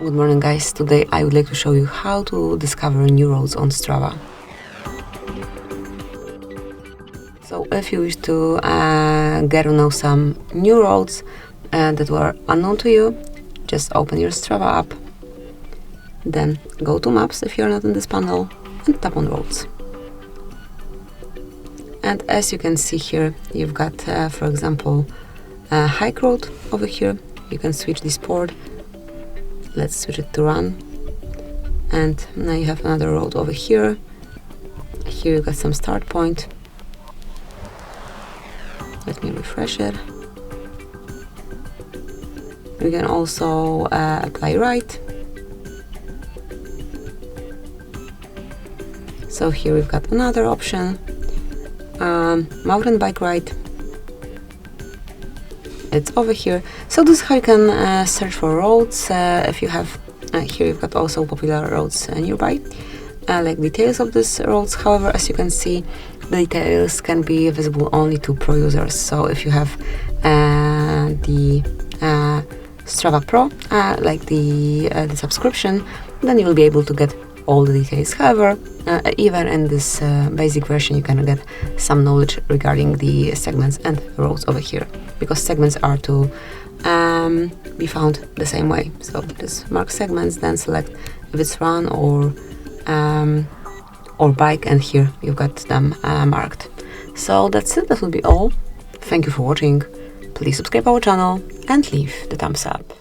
Good morning guys, today I would like to show you how to discover new roads on Strava. So if you wish to get to know some new roads that were unknown to you, just open your Strava app, then go to Maps if you're not in this panel and tap on Roads. And as you can see here, you've got, for example, a hike road over here. You can switch the sport. Let's switch it to run. And now you have another road over here. Here you got some start point. Let me refresh it. We can also apply right. So here we've got another option. Mountain bike ride. It's over here. So this is how you can search for roads. If you have here, you've got also popular roads nearby, like details of these roads. However, as you can see, the details can be visible only to pro users. So if you have the Strava Pro, like the subscription, then you will be able to get all the details. However, even in this basic version, you can get some knowledge regarding the segments and roads over here, because segments are to be found the same way. So just mark segments, then select if it's run or bike, and here you've got them marked. So that's it. That will be all. Thank you for watching. Please subscribe our channel and leave the thumbs up.